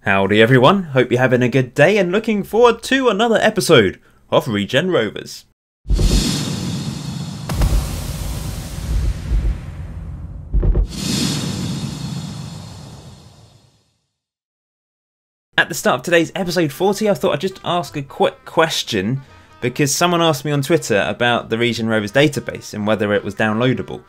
Howdy everyone, hope you're having a good day and looking forward to another episode of Regen Rovers. At the start of today's episode 40, I thought I'd just ask a quick question because someone asked me on Twitter about the Regen Rovers database and whether it was downloadable.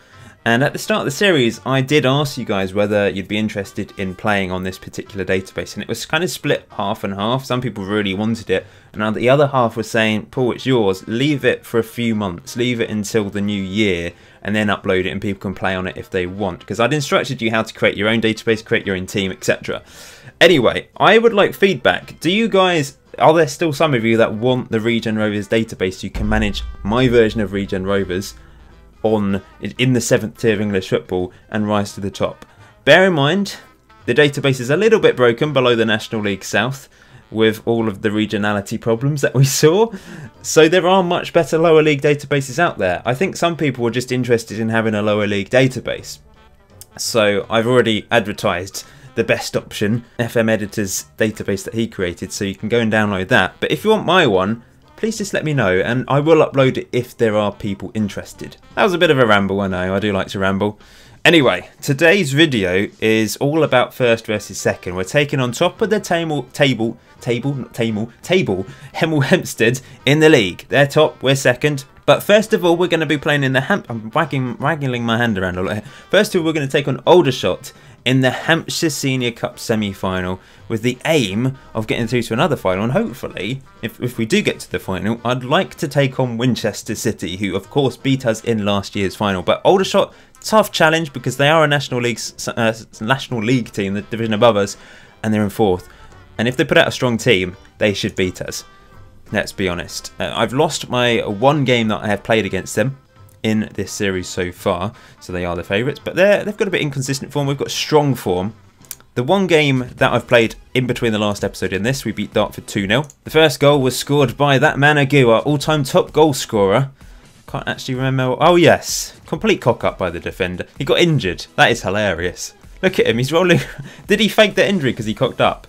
And at the start of the series, I did ask you guys whether you'd be interested in playing on this particular database, and it was kind of split half and half. Some people really wanted it, and the other half was saying, Paul, it's yours, leave it for a few months, leave it until the new year, and then upload it and people can play on it if they want. Because I'd instructed you how to create your own database, create your own team, etc. Anyway, I would like feedback. Do you guys, are there still some of you that want the Regen Rovers database so you can manage my version of Regen Rovers in the 7th tier of English football and rise to the top? Bear in mind, the database is a little bit broken below the National League South with all of the regionality problems that we saw. So there are much better lower league databases out there. I think some people were just interested in having a lower league database. So I've already advertised the best option, FM Editor's database that he created, so you can go and download that. But if you want my one, please just let me know and I will upload it if there are people interested. That was a bit of a ramble, I know, I do like to ramble. Anyway, today's video is all about first versus second. We're taking on top of the table, Hemel Hempstead in the league. They're top, we're second. But first of all, we're going to be playing in the I'm waggling my hand around a lot here. First of all, we're going to take on Aldershot in the Hampshire Senior Cup semi-final with the aim of getting through to another final, and hopefully if we do get to the final, I'd like to take on Winchester City, who of course beat us in last year's final. But Aldershot, tough challenge because they are a National League team, the division above us, and they're in 4th, and if they put out a strong team they should beat us, let's be honest. I've lost my one game that I have played against them in this series so far, so they are the favourites, but they've got a bit inconsistent form. We've got strong form. The one game that I've played in between the last episode and this, we beat Dartford 2-0. The first goal was scored by that man Agu, our all-time top goal scorer. Can't actually remember. Oh yes, complete cock up by the defender. He got injured. That is hilarious. Look at him, he's rolling. Did he fake the injury because he cocked up?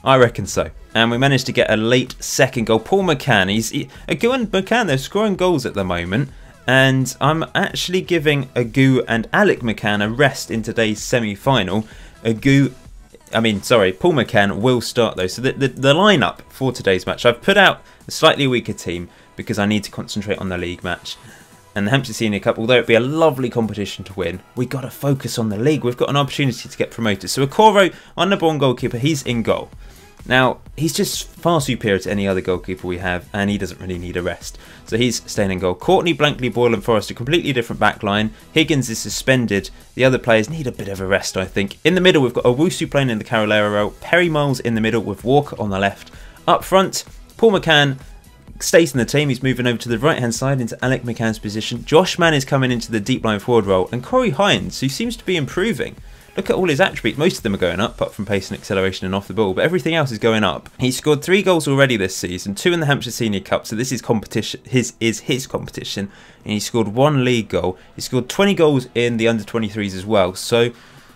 I reckon so. And we managed to get a late second goal. Paul McCann, Agu and McCann, they're scoring goals at the moment. And I'm actually giving Agu and Alec McCann a rest in today's semi-final. Paul McCann will start though. So the lineup for today's match, I've put out a slightly weaker team because I need to concentrate on the league match. And the Hampshire Senior Cup, although it'd be a lovely competition to win, we got to focus on the league. We've got an opportunity to get promoted. So Okoro, our number one goalkeeper, he's in goal. Now, he's just far superior to any other goalkeeper we have, and he doesn't really need a rest. So he's staying in goal. Courtney, Blankley, Boyle and Forrest, a completely different back line. Higgins is suspended. The other players need a bit of a rest, I think. In the middle, we've got Owusu playing in the Carolera role. Perry Miles in the middle with Walker on the left. Up front, Paul McCann stays in the team. He's moving over to the right-hand side into Alec McCann's position. Josh Mann is coming into the deep line forward role. And Corey Hines, who seems to be improving. Look at all his attributes. Most of them are going up, apart from pace and acceleration and off the ball, but everything else is going up. He's scored 3 goals already this season, 2 in the Hampshire Senior Cup, so this is competition. His competition, and he scored 1 league goal. He scored 20 goals in the under-23s as well. So,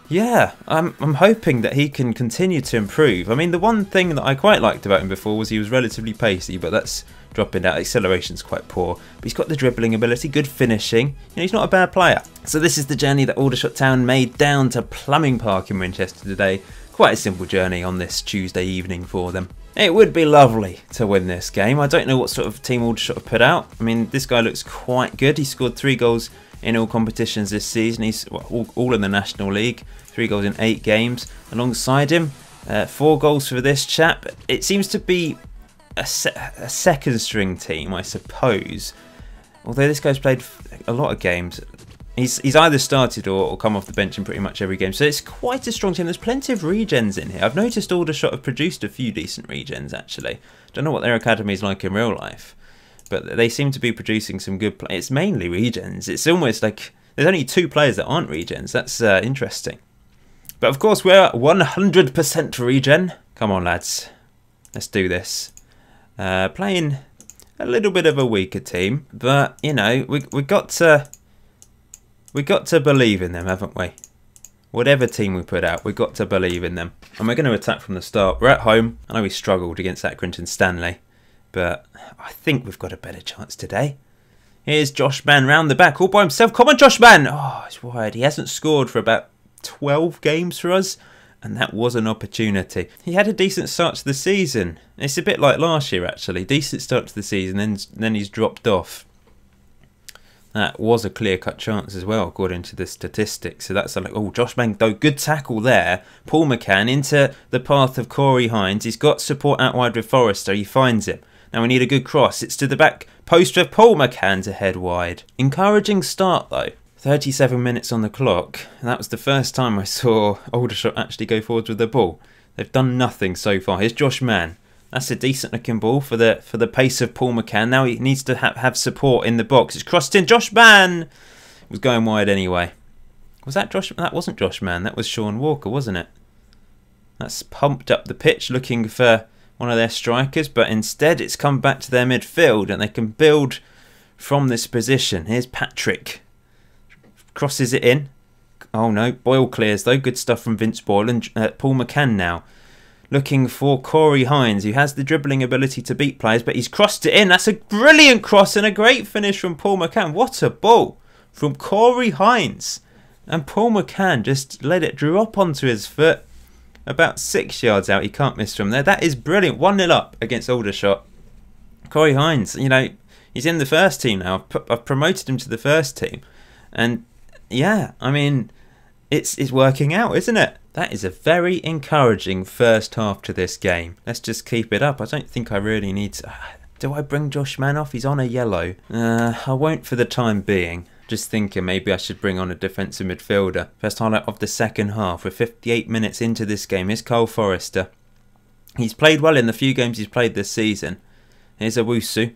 yeah, I'm hoping that he can continue to improve. I mean, the one thing that I quite liked about him before was he was relatively pacey, but that's dropping out. Acceleration's quite poor, but he's got the dribbling ability, good finishing. You know, he's not a bad player. So this is the journey that Aldershot Town made down to Plumbing Park in Winchester today. Quite a simple journey on this Tuesday evening for them. It would be lovely to win this game. I don't know what sort of team Aldershot have put out. I mean, this guy looks quite good. He scored 3 goals in all competitions this season. He's all in the National League. 3 goals in 8 games. Alongside him, 4 goals for this chap. It seems to be a second string team, I suppose. Although this guy's played a lot of games. He's either started or come off the bench in pretty much every game. So it's quite a strong team. There's plenty of regens in here. I've noticed Aldershot have produced a few decent regens actually. Don't know what their academy is like in real life, but they seem to be producing some good players. It's mainly regens. It's almost like there's only 2 players that aren't regens. That's interesting. But of course we're 100% regen. Come on lads, let's do this. Playing a little bit of a weaker team, but you know we got to believe in them, haven't we? Whatever team we put out, we've got to believe in them. And we're going to attack from the start. We're at home. I know we struggled against Accrington Stanley, but I think we've got a better chance today. Here's Josh Mann round the back, all by himself. Come on, Josh Mann! Oh, it's wide. He hasn't scored for about 12 games for us, and that was an opportunity. He had a decent start to the season. It's a bit like last year, actually. Decent start to the season, then he's dropped off. That was a clear-cut chance as well, according to the statistics. So that's like, oh, Josh Mann, though, good tackle there. Paul McCann into the path of Corey Hines. He's got support out wide with Forrester. He finds him. Now we need a good cross. It's to the back post with Paul McCann to head wide. Encouraging start, though. 37 minutes on the clock. That was the first time I saw Aldershot actually go forwards with the ball. They've done nothing so far. Here's Josh Mann. That's a decent looking ball for the pace of Paul McCann. Now he needs to have support in the box. It's crossed in. Josh Mann! It was going wide anyway. Was that Josh? That wasn't Josh Mann. That was Sean Walker, wasn't it? That's pumped up the pitch looking for one of their strikers, but instead it's come back to their midfield and they can build from this position. Here's Patrick. Crosses it in. Oh no, Boyle clears though. Good stuff from Vince Boyle and Paul McCann now. Looking for Corey Hines, who has the dribbling ability to beat players, but he's crossed it in. That's a brilliant cross and a great finish from Paul McCann. What a ball from Corey Hines. And Paul McCann just let it drop onto his foot. About 6 yards out, he can't miss from there. That is brilliant. 1-0 up against Aldershot. Corey Hines, you know, he's in the first team now. I've promoted him to the first team. And yeah, I mean, it's working out, isn't it? That is a very encouraging first half to this game. Let's just keep it up. I don't think I really need to... Do I bring Josh Mann off? He's on a yellow. I won't for the time being. Just thinking maybe I should bring on a defensive midfielder. First highlight of the second half. We're 58 minutes into this game. Here's Cole Forrester. He's played well in the few games he's played this season. Here's Owusu.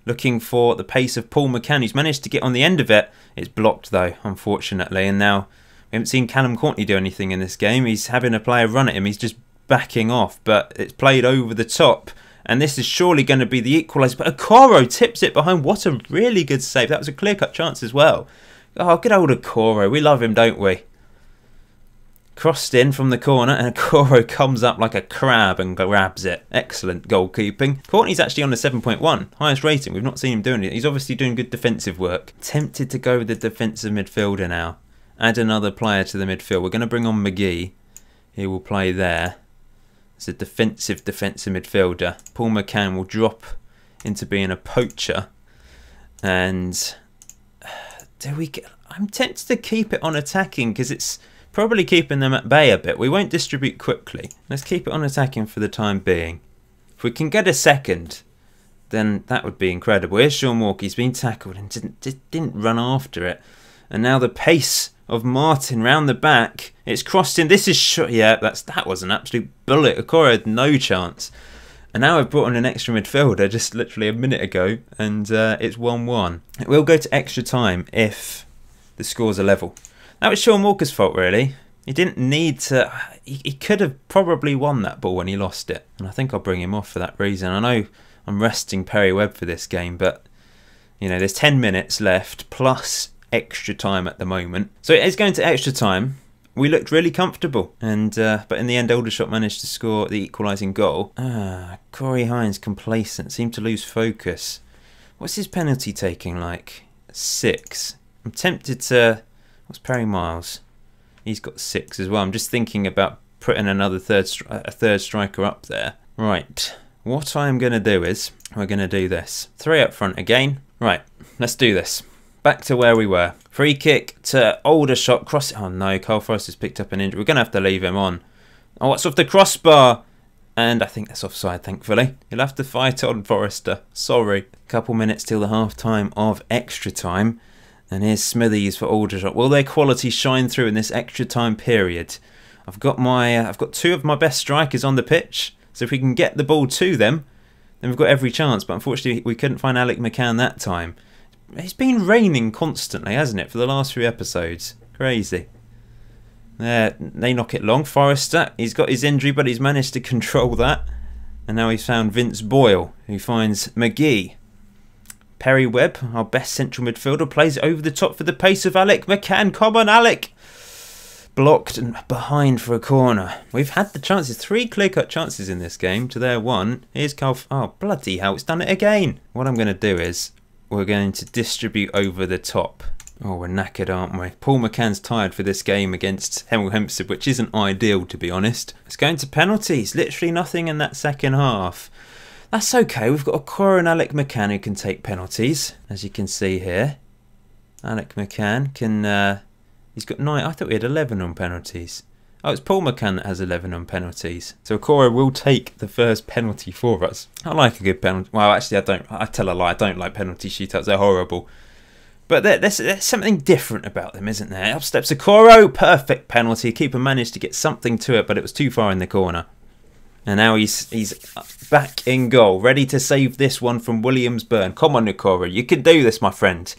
Looking for the pace of Paul McCann. He's managed to get on the end of it. It's blocked though, unfortunately. And now we haven't seen Callum Courtney do anything in this game. He's having a player run at him. He's just backing off. But it's played over the top. And this is surely going to be the equaliser. But Okoro tips it behind. What a really good save. That was a clear-cut chance as well. Oh, good old Okoro. We love him, don't we? Crossed in from the corner. And Okoro comes up like a crab and grabs it. Excellent goalkeeping. Courtney's actually on a 7.1. Highest rating. We've not seen him doing it. He's obviously doing good defensive work. Tempted to go with the defensive midfielder now. Add another player to the midfield. We're going to bring on McGee. He will play there. As a defensive midfielder. Paul McCann will drop into being a poacher. And I'm tempted to keep it on attacking because it's probably keeping them at bay a bit. We won't distribute quickly. Let's keep it on attacking for the time being. If we can get a second, then that would be incredible. Here's Sean Walker. He's been tackled and didn't run after it. And now the pace of Martin round the back. It's crossed in. This is yeah, that was an absolute bullet. Okoro had no chance. And now I've brought on an extra midfielder just literally a minute ago, and it's 1-1. It will go to extra time if the scores are level. That was Sean Walker's fault, really. He didn't need to... He could have probably won that ball when he lost it. And I think I'll bring him off for that reason. I know I'm resting Perry Webb for this game, but you know, there's 10 minutes left plus extra time at the moment. So it is going to extra time. We looked really comfortable, and but in the end Aldershot managed to score the equalising goal. Corey Hines complacent, seemed to lose focus. What's his penalty taking like? 6. I'm tempted to... What's Perry Miles? He's got 6 as well. I'm just thinking about putting another third striker up there. Right, what I'm going to do is we're going to do this. 3 up front again. Right, let's do this. Back to where we were. Free kick to Aldershot. Cross. Oh no, Cole Forrester's picked up an injury. We're going to have to leave him on. Oh, it's off the crossbar. And I think that's offside, thankfully. You'll have to fight on, Forrester. Sorry. Couple minutes till the half time of extra time. And here's Smithies for Aldershot. Will their quality shine through in this extra time period? I've got 2 of my best strikers on the pitch. So if we can get the ball to them, then we've got every chance. But unfortunately, we couldn't find Alec McCann that time. It's been raining constantly, hasn't it, for the last few episodes? Crazy. There, they knock it long. Forrester, he's got his injury, but he's managed to control that. And now he's found Vince Boyle, who finds McGee. Perry Webb, our best central midfielder, plays it over the top for the pace of Alec McCann. Come on, Alec! blocked and behind for a corner. We've had the chances, 3 clear-cut chances in this game to their 1. Here's oh, bloody hell, it's done it again. What I'm going to do is we're going to distribute over the top. Oh, we're knackered, aren't we? Paul McCann's tired for this game against Hemel Hempstead, which isn't ideal, to be honest. It's going to penalties. Literally nothing in that second half. That's okay. We've got Okoro and Alec McCann who can take penalties, as you can see here. Alec McCann can... he's got 9. I thought we had 11 on penalties. Oh, it's Paul McCann that has 11 on penalties. So Okoro will take the first penalty for us. I like a good penalty. Well, actually, I don't. I tell a lie. I don't like penalty shootouts. They're horrible. But there's something different about them, isn't there? Up steps Okoro. Perfect penalty. Keeper managed to get something to it, but it was too far in the corner. And now he's back in goal, ready to save this one from Williams-Burn. Come on, Okoro. You can do this, my friend.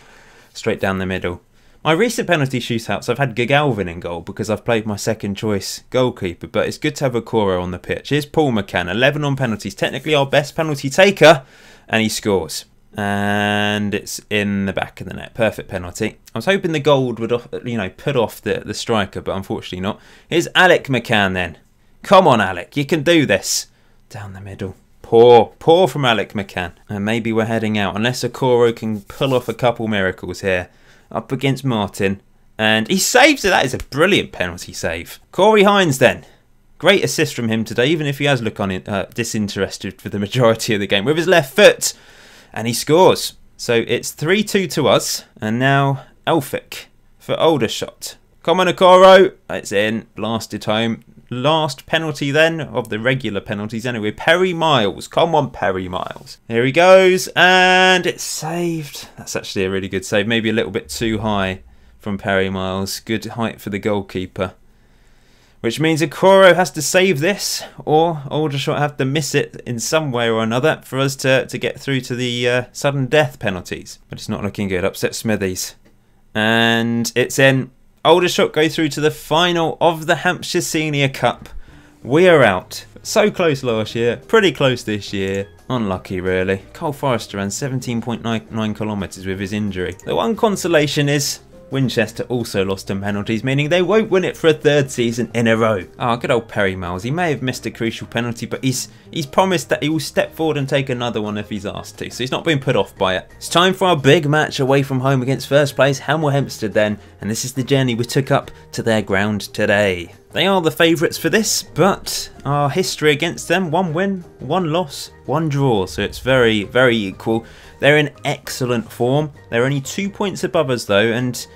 Straight down the middle. My recent penalty shootouts, I've had Galvin in goal because I've played my second choice goalkeeper. But it's good to have Okoro on the pitch. Here's Paul McCann, 11 on penalties. Technically our best penalty taker. And he scores. And it's in the back of the net. Perfect penalty. I was hoping the goal would, put off the striker, but unfortunately not. Here's Alec McCann then. Come on, Alec. You can do this. Down the middle. Poor from Alec McCann. And maybe we're heading out. Unless Okoro can pull off a couple miracles here. Up against Martin. And he saves it. That is a brilliant penalty save. Corey Hines then. Great assist from him today, even if he has looked disinterested for the majority of the game. With his left foot. And he scores. So it's 3-2 to us. And now Elphick for Aldershot. Come on, Okoro. It's in. Blasted home. Last penalty then of the regular penalties anyway. Perry Miles. Come on, Perry Miles. Here he goes. And it's saved. That's actually a really good save. Maybe a little bit too high from Perry Miles. Good height for the goalkeeper. Which means Okoro has to save this, or Aldershot have to miss it in some way or another for us to get through to the sudden death penalties. But it's not looking good. Upset Smithies. And it's in. Aldershot go through to the final of the Hampshire Senior Cup. We are out. So close last year. Pretty close this year. Unlucky, really. Cole Forrester ran 17.99 kilometres with his injury. The one consolation is Winchester also lost on penalties, meaning they won't win it for a 3rd season in a row. Oh, good old Perry Miles. He may have missed a crucial penalty, but he's promised that he will step forward and take another one if he's asked to, so he's not been put off by it. It's time for our big match away from home against first place Hemel Hempstead then, and this is the journey we took up to their ground today. They are the favourites for this, but our history against them, 1 win, 1 loss, 1 draw, so it's very, very equal. They're in excellent form. They're only 2 points above us though, and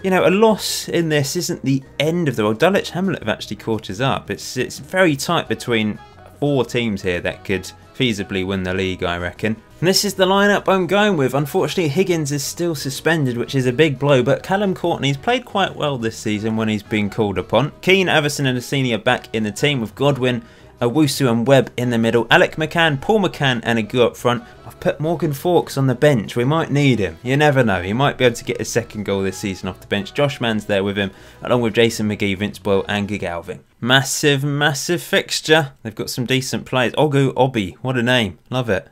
you know, a loss in this isn't the end of the world. Dulwich Hamlet have actually caught us up. It's very tight between 4 teams here that could feasibly win the league, I reckon. And this is the lineup I'm going with. Unfortunately, Higgins is still suspended, which is a big blow, but Callum Courtney's played quite well this season when he's been called upon. Keane, Everson and Assini are back in the team with Godwin, Owusu and Webb in the middle. Alec McCann, Paul McCann and Agu up front. I've put Morgan Fawkes on the bench. We might need him. You never know. He might be able to get his 2nd goal this season off the bench. Josh Mann's there with him, along with Jason McGee, Vince Boyle and Galvin. Massive, massive fixture. They've got some decent players. Ogu Obi, what a name. Love it.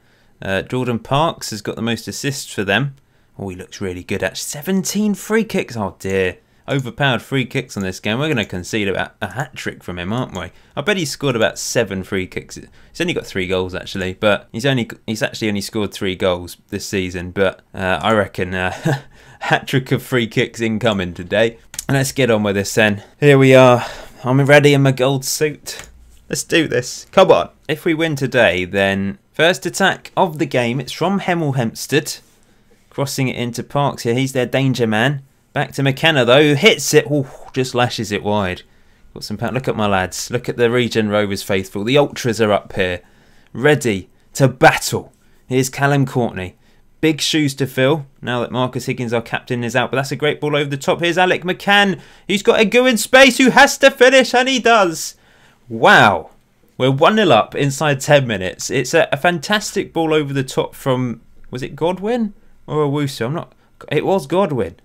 Jordan Parks has got the most assists for them. Oh, he looks really good actually. 17 free kicks. Oh dear. Overpowered free kicks on this game. We're going to concede about a hat-trick from him, aren't we? I bet he scored about 7 free kicks. He's only got 3 goals actually, but he's actually only scored 3 goals this season. But I reckon hat-trick of free kicks incoming today. And let's get on with this then. Here we are. I'm ready in my gold suit. Let's do this. Come on. If we win today, then first attack of the game. It's from Hemel Hempstead. Crossing it into Parks here. He's their danger man. Back to McKenna though, who hits it. Ooh, just lashes it wide. Got some power. Look at my lads. Look at the Regen Rovers faithful. The Ultras are up here. Ready to battle. Here's Callum Courtney. Big shoes to fill now that Marcus Higgins, our captain, is out. But that's a great ball over the top. Here's Alec McCann. He's got Agu in space who has to finish, and he does. Wow. We're 1-0 up inside 10 minutes. It's a fantastic ball over the top from, was it Godwin or Owusu? It was Godwin.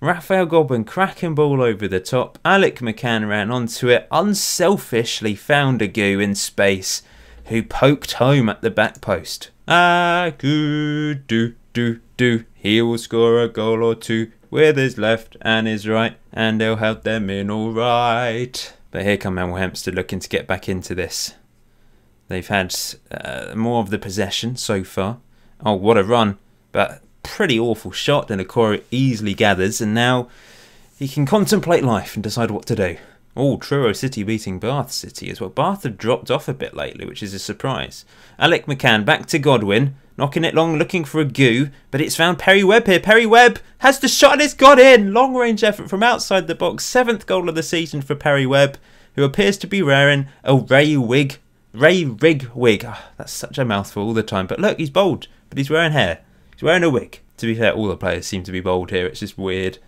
Raphael Godwin, cracking ball over the top. Alec McCann ran onto it, unselfishly found Agu in space, who poked home at the back post. Agu, do. He will score a goal or 2. with his left and his right, and he'll help them in all right. But here come Hemel Hempstead looking to get back into this. They've had more of the possession so far. Oh, what a run. But pretty awful shot. Then Okoro easily gathers, and now he can contemplate life and decide what to do. Oh, Truro City beating Bath City as well. Bath have dropped off a bit lately, which is a surprise. Alec McCann back to Godwin. Knocking it long, looking for a goo. But it's found Perry Webb here. Perry Webb has the shot and it's got in. Long range effort from outside the box. 7th goal of the season for Perry Webb, who appears to be wearing a Ray Rig wig. Oh, that's such a mouthful all the time. But look, he's bald. But he's wearing hair. He's wearing a wig. To be fair, all the players seem to be bald here. It's just weird.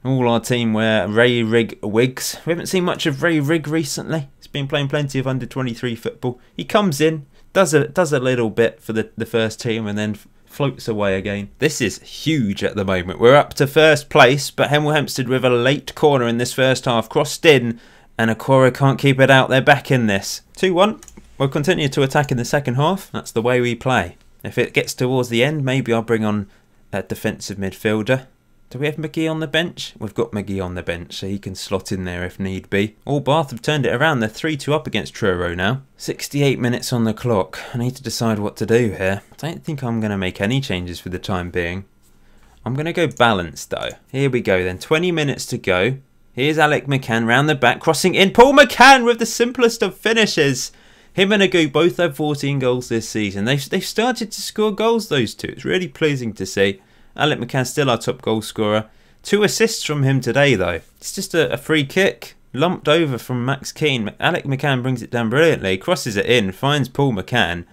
All our team wear Ray Rig wigs. We haven't seen much of Ray Rig recently. He's been playing plenty of under-23 football. He comes in, does a little bit for the first team, and then floats away again. This is huge at the moment. We're up to first place, but Hemel Hempstead with a late corner in this first half. Crossed in, and Okoro can't keep it out. They're back in this. 2-1. We'll continue to attack in the second half. That's the way we play. If it gets towards the end, maybe I'll bring on a defensive midfielder. Do we have McGee on the bench? We've got McGee on the bench, so he can slot in there if need be. All Bath have turned it around. They're 3-2 up against Truro now. 68 minutes on the clock. I need to decide what to do here. I don't think I'm going to make any changes for the time being. I'm going to go balanced, though. Here we go, then. 20 minutes to go. Here's Alec McCann round the back, crossing in. Paul McCann with the simplest of finishes. Him and Agu both have 14 goals this season. They've started to score goals, those two. It's really pleasing to see. Alec McCann still our top goal scorer. 2 assists from him today, though. It's just a free kick. Lumped over from Max Keane. Alec McCann brings it down brilliantly. Crosses it in. Finds Paul McCann.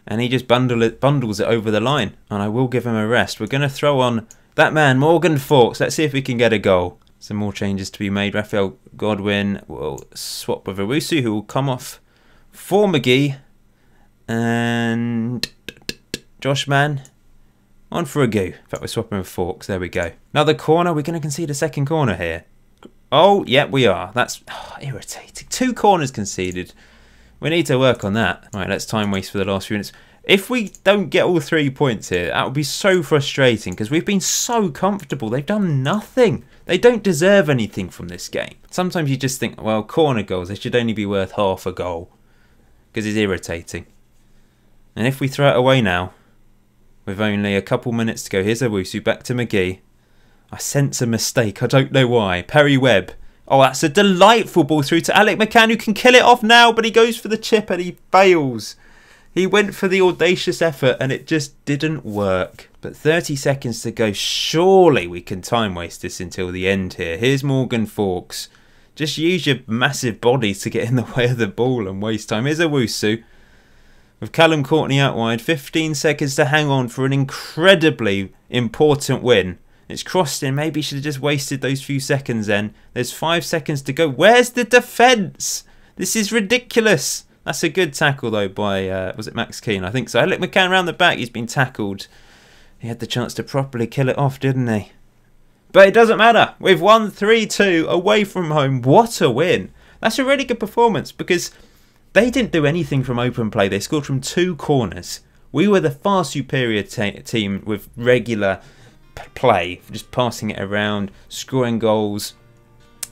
And he just bundles it over the line. And I will give him a rest. We're going to throw on that man, Morgan Fawkes. Let's see if we can get a goal. Some more changes to be made. Raphael Godwin will swap with Owusu, who will come off for McGee. And Josh Mann on for Agu. In fact, we're swapping with Fawkes. There we go. Another corner. We're going to concede a second corner here. Oh, yeah, we are. That's irritating. 2 corners conceded. We need to work on that. Right, let's time waste for the last few minutes. If we don't get all 3 points here, that would be so frustrating because we've been so comfortable. They've done nothing. They don't deserve anything from this game. Sometimes you just think, well, corner goals, they should only be worth half a goal because it's irritating. And if we throw it away now, with only a couple minutes to go, here's Owusu back to McGee. I sense a mistake. I don't know why. Perry Webb. Oh, that's a delightful ball through to Alec McCann, who can kill it off now, but he goes for the chip and he fails. He went for the audacious effort and it just didn't work. But 30 seconds to go. Surely we can time waste this until the end here. Here's Morgan Fawkes. Just use your massive bodies to get in the way of the ball and waste time. Here's Owusu. With Callum Courtney out wide, 15 seconds to hang on for an incredibly important win. It's crossed in. Maybe he should have just wasted those few seconds then. There's 5 seconds to go. Where's the defence? This is ridiculous. That's a good tackle though by, was it Max Keane? I think so. Alec McCann round the back. He's been tackled. He had the chance to properly kill it off, didn't he? But it doesn't matter. We've won 3-2 away from home. What a win. That's a really good performance because they didn't do anything from open play. They scored from 2 corners. We were the far superior team with regular play, just passing it around, scoring goals.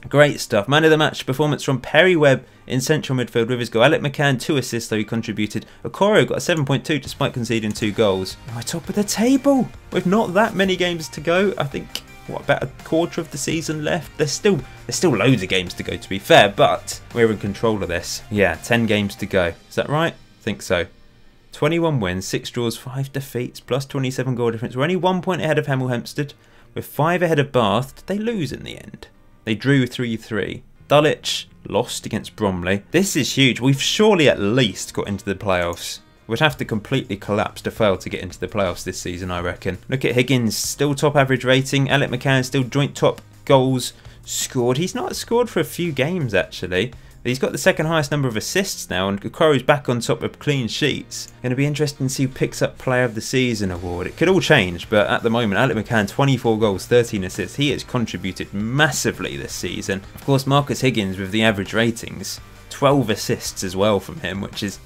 Great stuff. Man of the match performance from Perry Webb in central midfield with his goal. Alec McCann 2 assists though he contributed. Okoro got a 7.2 despite conceding 2 goals. We're top of the table with not that many games to go. I think what, about a quarter of the season left. There's still loads of games to go, to be fair, but we're in control of this. Yeah, 10 games to go. Is that right? I think so. 21 wins, 6 draws, 5 defeats, plus 27 goal difference. We're only 1 point ahead of Hemel Hempstead. We're 5 ahead of Bath. Did they lose in the end? They drew 3-3. Dulwich lost against Bromley. This is huge. We've surely at least got into the playoffs. We'd have to completely collapse to fail to get into the playoffs this season, I reckon. Look at Higgins, still top average rating. Alec McCann still joint top goals scored. He's not scored for a few games, actually. He's got the second highest number of assists now, and Okoro's back on top of clean sheets. Going to be interesting to see who picks up Player of the Season award. It could all change, but at the moment, Alec McCann, 24 goals, 13 assists. He has contributed massively this season. Of course, Marcus Higgins with the average ratings, 12 assists as well from him, which is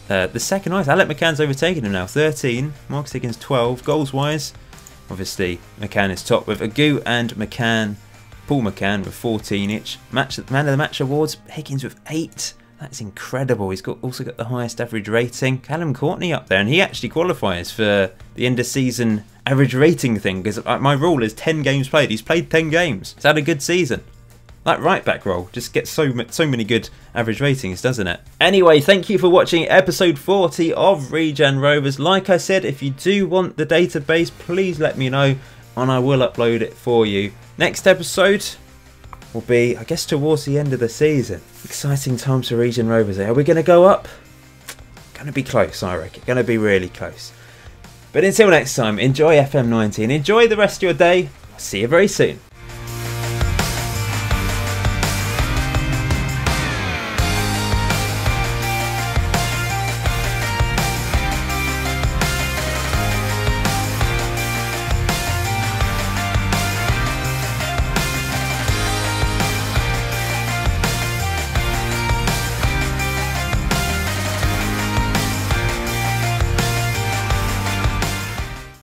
the second highest. Alec McCann's overtaken him now, 13. Marcus Higgins, 12. Goals-wise, Obviously, McCann is top with Agu and McCann, Paul McCann with 14 each. Man of the Match awards, Higgins with 8. That's incredible. He's also got the highest average rating. Callum Courtney up there, and he actually qualifies for the end of season average rating thing, because my rule is 10 games played. He's played 10 games. He's had a good season. That right back role just gets so many good average ratings, doesn't it? Anyway, thank you for watching episode 40 of Regen Rovers. Like I said, if you do want the database, please let me know and I will upload it for you. Next episode will be, I guess, towards the end of the season. Exciting times for Regen Rovers. Are we going to go up? Going to be close, I reckon. Going to be really close. But until next time, enjoy FM19. Enjoy the rest of your day. I'll see you very soon.